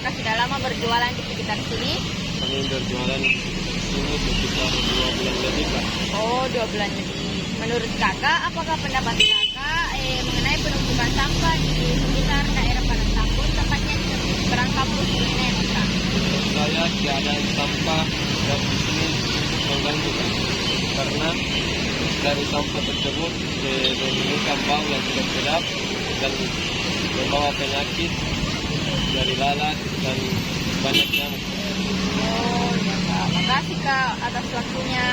apakah sudah lama berjualan di sekitar sini? Kami berjualan di sini sekitar 2 bulan lebih, Kak. Oh, 2 bulan lebih. Menurut kakak, apakah pendapat kakak mengenai penumpukan sampah di sekitar daerah Parangtambun, tepatnya di seberang kampus UNM, Kak? Menurut saya keadaan sampah di sini cukup mengganggu, Kak. Karena dari sampah tersebut menimbulkan bau yang tidak sedap dan membawa penyakit dari lalat dan banyak nyamuk. Oh, ya Kak. Makasih Kak atas waktunya.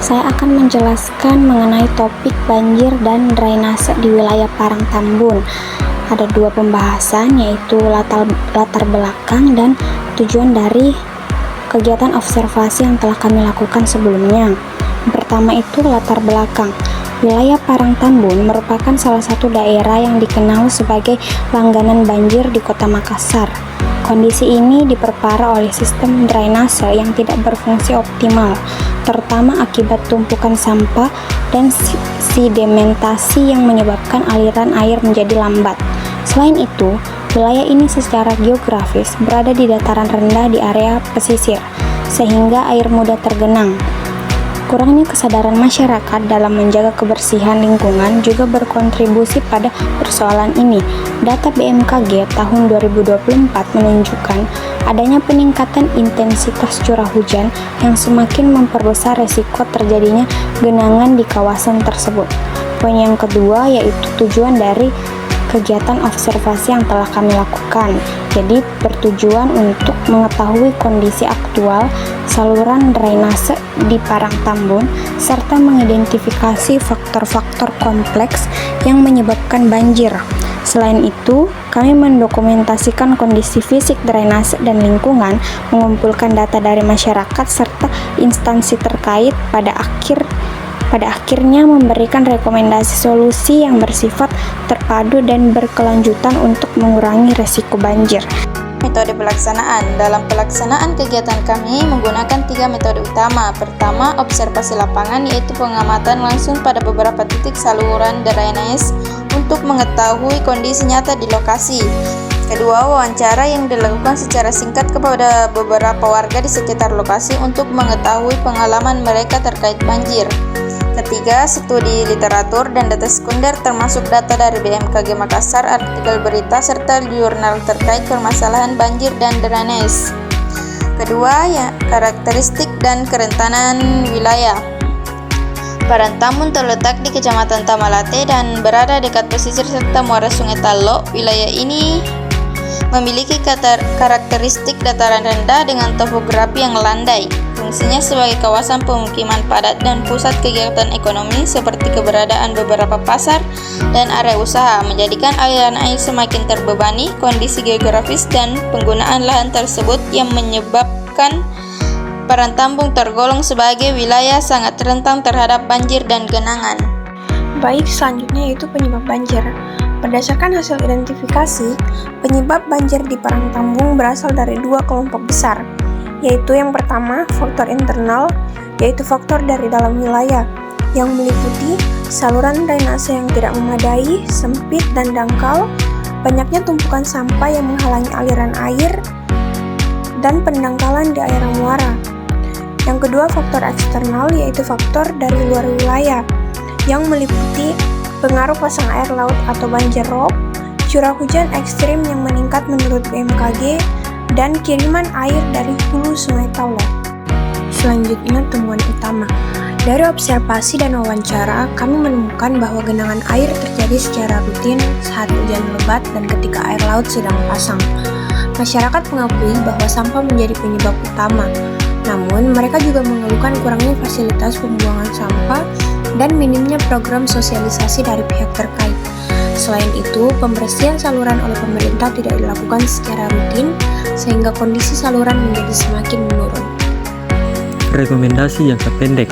Saya akan menjelaskan mengenai topik banjir dan drainase di wilayah Parangtambun. Ada 2 pembahasan, yaitu latar belakang dan tujuan dari kegiatan observasi yang telah kami lakukan sebelumnya. Pertama itu latar belakang. Wilayah Parangtambun merupakan salah satu daerah yang dikenal sebagai langganan banjir di Kota Makassar. Kondisi ini diperparah oleh sistem drainase yang tidak berfungsi optimal, terutama akibat tumpukan sampah dan sedimentasi yang menyebabkan aliran air menjadi lambat. Selain itu, wilayah ini secara geografis berada di dataran rendah di area pesisir, sehingga air mudah tergenang. Kurangnya kesadaran masyarakat dalam menjaga kebersihan lingkungan juga berkontribusi pada persoalan ini. Data BMKG tahun 2024 menunjukkan adanya peningkatan intensitas curah hujan yang semakin memperbesar resiko terjadinya genangan di kawasan tersebut. Poin yang kedua yaitu tujuan dari kegiatan observasi yang telah kami lakukan. Jadi bertujuan untuk mengetahui kondisi aktual saluran drainase di Parangtambun serta mengidentifikasi faktor-faktor kompleks yang menyebabkan banjir. Selain itu, kami mendokumentasikan kondisi fisik drainase dan lingkungan, mengumpulkan data dari masyarakat serta instansi terkait pada akhirnya memberikan rekomendasi solusi yang bersifat terpadu dan berkelanjutan untuk mengurangi resiko banjir. Metode pelaksanaan. Dalam pelaksanaan kegiatan kami menggunakan 3 metode utama. Pertama, observasi lapangan, yaitu pengamatan langsung pada beberapa titik saluran drainase untuk mengetahui kondisi nyata di lokasi. Kedua, wawancara yang dilakukan secara singkat kepada beberapa warga di sekitar lokasi untuk mengetahui pengalaman mereka terkait banjir. Ketiga, studi literatur dan data sekunder termasuk data dari BMKG Makassar, artikel berita, serta jurnal terkait permasalahan banjir dan drainase. Kedua, karakteristik dan kerentanan wilayah. Parangtambun terletak di Kecamatan Tamalate dan berada dekat pesisir serta muara Sungai Talo. Wilayah ini memiliki karakteristik dataran rendah dengan topografi yang landai. Fungsinya sebagai kawasan pemukiman padat dan pusat kegiatan ekonomi seperti keberadaan beberapa pasar dan area usaha, menjadikan aliran air semakin terbebani. Kondisi geografis dan penggunaan lahan tersebut yang menyebabkan Parangtambun tergolong sebagai wilayah sangat rentan terhadap banjir dan genangan. Baik, selanjutnya yaitu penyebab banjir. Berdasarkan hasil identifikasi, penyebab banjir di Parangtambun berasal dari 2 kelompok besar, yaitu yang pertama, faktor internal, yaitu faktor dari dalam wilayah, yang meliputi saluran drainase yang tidak memadai, sempit dan dangkal, banyaknya tumpukan sampah yang menghalangi aliran air, dan pendangkalan di area muara. Yang kedua, faktor eksternal, yaitu faktor dari luar wilayah, yang meliputi pengaruh pasang air laut atau banjir rob, curah hujan ekstrim yang meningkat menurut BMKG, dan kiriman air dari hulu Sungai Talo. Selanjutnya, temuan utama. Dari observasi dan wawancara, kami menemukan bahwa genangan air terjadi secara rutin saat hujan lebat dan ketika air laut sedang pasang. Masyarakat mengakui bahwa sampah menjadi penyebab utama, namun mereka juga mengeluhkan kurangnya fasilitas pembuangan sampah dan minimnya program sosialisasi dari pihak terkait. Selain itu, pembersihan saluran oleh pemerintah tidak dilakukan secara rutin, sehingga kondisi saluran menjadi semakin menurun. Rekomendasi jangka pendek.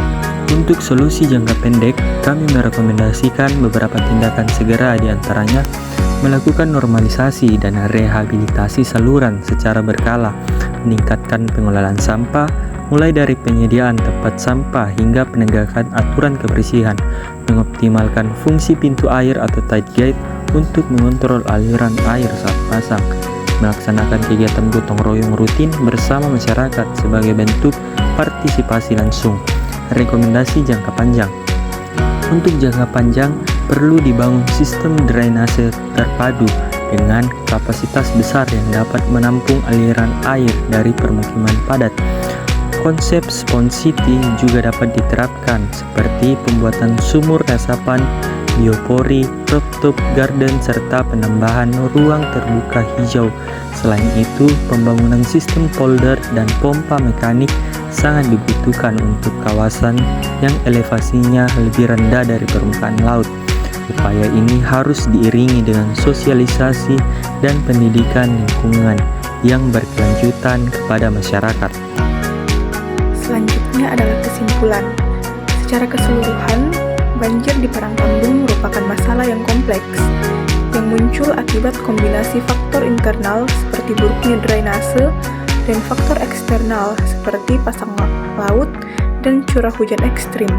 Untuk solusi jangka pendek, kami merekomendasikan beberapa tindakan segera, diantaranya melakukan normalisasi dan rehabilitasi saluran secara berkala, meningkatkan pengelolaan sampah, mulai dari penyediaan tempat sampah hingga penegakan aturan kebersihan, mengoptimalkan fungsi pintu air atau tight gate untuk mengontrol aliran air saat pasang, melaksanakan kegiatan gotong royong rutin bersama masyarakat sebagai bentuk partisipasi langsung. Rekomendasi jangka panjang. Untuk jangka panjang, perlu dibangun sistem drainase terpadu dengan kapasitas besar yang dapat menampung aliran air dari permukiman padat. Konsep Sponge City juga dapat diterapkan, seperti pembuatan sumur resapan, biopori, rooftop garden, serta penambahan ruang terbuka hijau. Selain itu, pembangunan sistem polder dan pompa mekanik sangat dibutuhkan untuk kawasan yang elevasinya lebih rendah dari permukaan laut. Upaya ini harus diiringi dengan sosialisasi dan pendidikan lingkungan yang berkelanjutan kepada masyarakat. Selanjutnya adalah kesimpulan. Secara keseluruhan, banjir di Parangtambung merupakan masalah yang kompleks, yang muncul akibat kombinasi faktor internal seperti buruknya drainase dan faktor eksternal seperti pasang laut dan curah hujan ekstrim.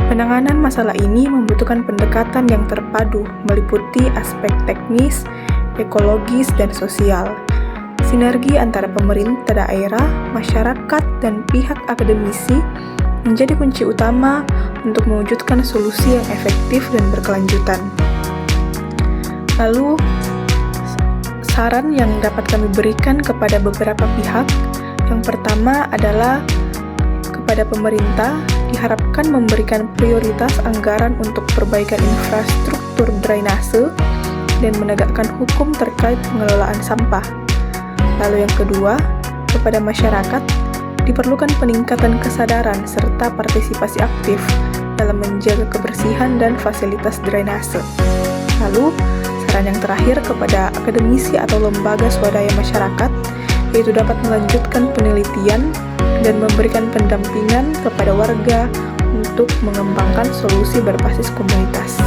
Penanganan masalah ini membutuhkan pendekatan yang terpadu, meliputi aspek teknis, ekologis, dan sosial. Sinergi antara pemerintah daerah, masyarakat, dan pihak akademisi menjadi kunci utama untuk mewujudkan solusi yang efektif dan berkelanjutan. Lalu, saran yang dapat kami berikan kepada beberapa pihak, yang pertama adalah kepada pemerintah diharapkan memberikan prioritas anggaran untuk perbaikan infrastruktur drainase dan menegakkan hukum terkait pengelolaan sampah. Lalu yang kedua, kepada masyarakat diperlukan peningkatan kesadaran serta partisipasi aktif dalam menjaga kebersihan dan fasilitas drainase. Lalu, saran yang terakhir kepada akademisi atau lembaga swadaya masyarakat, yaitu dapat melanjutkan penelitian dan memberikan pendampingan kepada warga untuk mengembangkan solusi berbasis komunitas.